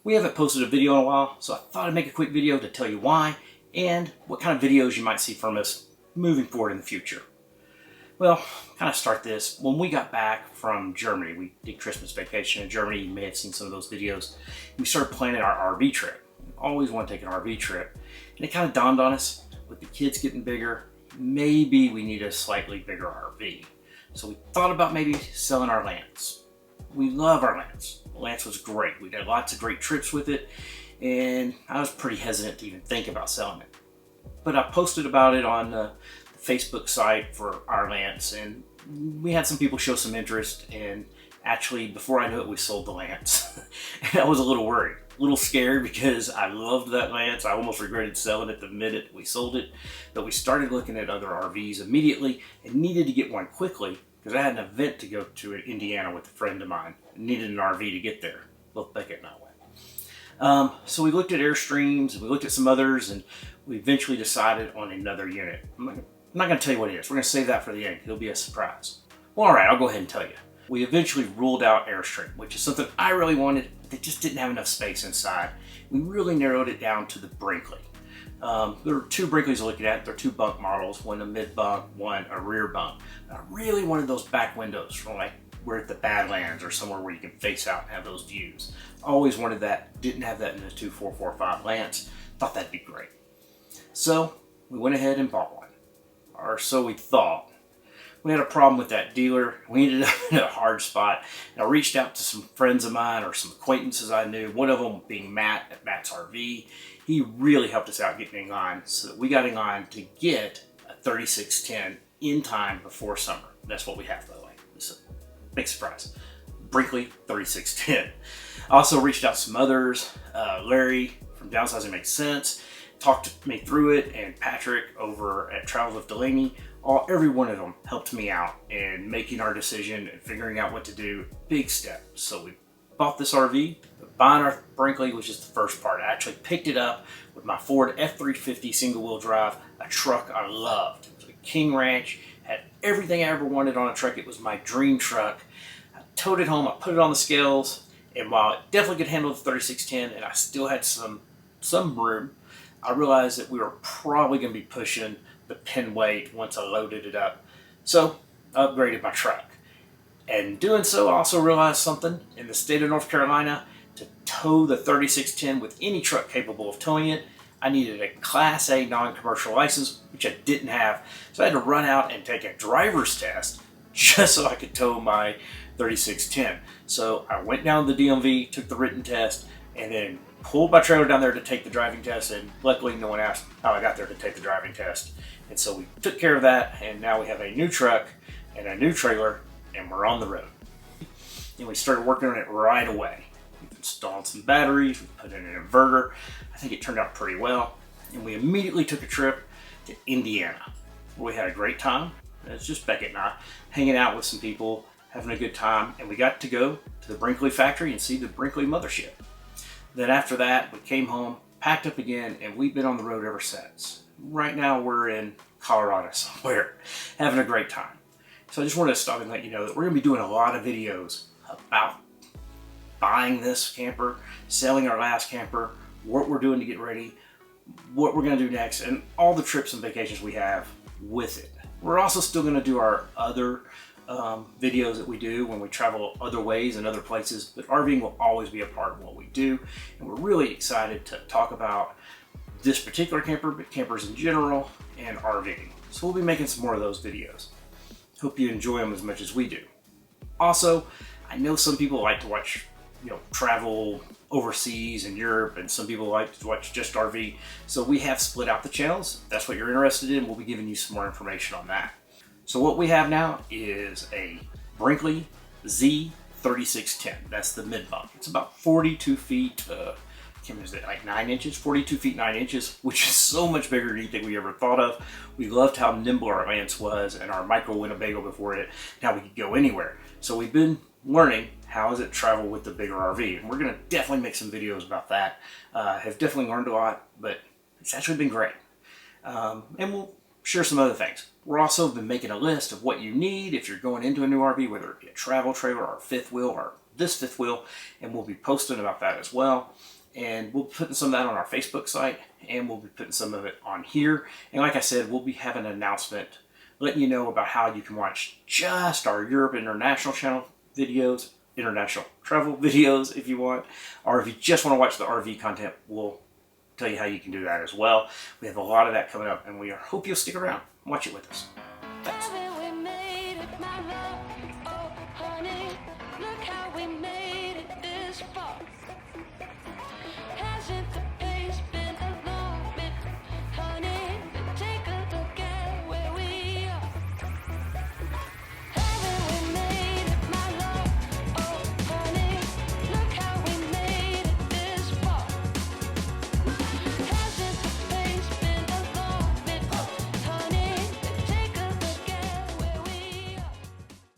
We haven't posted a video in a while, so I thought I'd make a quick video to tell you why and what kind of videos you might see from us moving forward in the future. Well, kind of start this. When we got back from Germany, we did Christmas vacation in Germany. You may have seen some of those videos. We started planning our RV trip. We always want to take an RV trip. And it kind of dawned on us, with the kids getting bigger, maybe we need a slightly bigger RV. So we thought about maybe selling our Lance. We love our Lance. The Lance was great. We did lots of great trips with it, and I was pretty hesitant to even think about selling it. But I posted about it on the Facebook site for our Lance, and we had some people show some interest, and actually before I knew it, we sold the Lance. And I was a little worried, a little scared, because I loved that Lance. I almost regretted selling it the minute we sold it, but we started looking at other RVs immediately and needed to get one quickly because I had an event to go to in Indiana with a friend of mine. I needed an RV to get there. Both Beckett and I went. So we looked at Airstreams, and we looked at some others, and we eventually decided on another unit. I'm not going to tell you what it is. We're going to save that for the end. It'll be a surprise. Well, all right, I'll go ahead and tell you. We eventually ruled out Airstream, which is something I really wanted. They just didn't have enough space inside. We really narrowed it down to the Brinkley. There were two Brinkleys looking at. They're two bunk models, one a mid bunk, one a rear bunk. I really wanted those back windows from like we're at the Badlands or somewhere where you can face out and have those views. Always wanted that. Didn't have that in the 2445 Lance. Thought that'd be great. So we went ahead and bought one, or so we thought. We had a problem with that dealer. We ended up in a hard spot. And I reached out to some friends of mine or some acquaintances I knew, one of them being Matt at Matt's RV. He really helped us out getting in line, so that we got in line to get a 3610 in time before summer. That's what we have, by the way. It's a big surprise. Brinkley 3610. I also reached out to some others. Larry from Downsizing Makes Sense talked me through it, and Patrick over at Travel with Delaney. Every one of them helped me out in making our decision and figuring out what to do. Big step. So we bought this RV. Buying our Brinkley was just the first part. I actually picked it up with my Ford F350 single-wheel drive, a truck I loved. It was a King Ranch, had everything I ever wanted on a truck. It was my dream truck. I towed it home, I put it on the scales, and while it definitely could handle the 3610 and I still had some room, I realized that we were probably going to be pushing the pin weight once I loaded it up. So I upgraded my truck. And doing so, I also realized something. In the state of North Carolina, to tow the 3610 with any truck capable of towing it, I needed a Class A non-commercial license, which I didn't have. So I had to run out and take a driver's test just so I could tow my 3610. So I went down to the DMV, took the written test, and then pulled my trailer down there to take the driving test. And luckily, no one asked how I got there to take the driving test. And so we took care of that, and now we have a new truck and a new trailer, and we're on the road. And we started working on it right away. We've installed some batteries, we put in an inverter. I think it turned out pretty well. And we immediately took a trip to Indiana, where we had a great time. It's just Beckett and I hanging out with some people, having a good time, and we got to go to the Brinkley factory and see the Brinkley mothership. Then after that, we came home, packed up again, and we've been on the road ever since. Right now, we're in Colorado somewhere, having a great time. So I just wanted to stop and let you know that we're going to be doing a lot of videos about buying this camper, selling our last camper, what we're doing to get ready, what we're going to do next, and all the trips and vacations we have with it. We're also still going to do our other videos that we do when we travel other ways and other places, but RVing will always be a part of what we do. And we're really excited to talk about this particular camper, but campers in general, and RVing. So we'll be making some more of those videos. Hope you enjoy them as much as we do. Also, I know some people like to watch, travel overseas in Europe, and some people like to watch just RV. So we have split out the channels. If that's what you're interested in, we'll be giving you some more information on that. So what we have now is a Brinkley Z3610. That's the mid bunk. It's about 42 feet, like 9 inches, 42 feet 9 inches, which is so much bigger than anything we ever thought of. We loved how nimble our Lance was and our micro Winnebago before it. Now we could go anywhere. So we've been learning how does it travel with the bigger RV, and we're going to definitely make some videos about that. Have definitely learned a lot, but it's actually been great. And we'll share some other things. We're also been making a list of what you need if you're going into a new RV, whether it be a travel trailer or a fifth wheel or this fifth wheel, and we'll be posting about that as well. And we'll be putting some of that on our Facebook site, and we'll be putting some of it on here. And like I said, we'll be having an announcement letting you know about how you can watch just our Europe International channel videos, international travel videos if you want, or if you just want to watch the RV content, we'll tell you how you can do that as well. We have a lot of that coming up, and we hope you'll stick around and watch it with us. Thanks.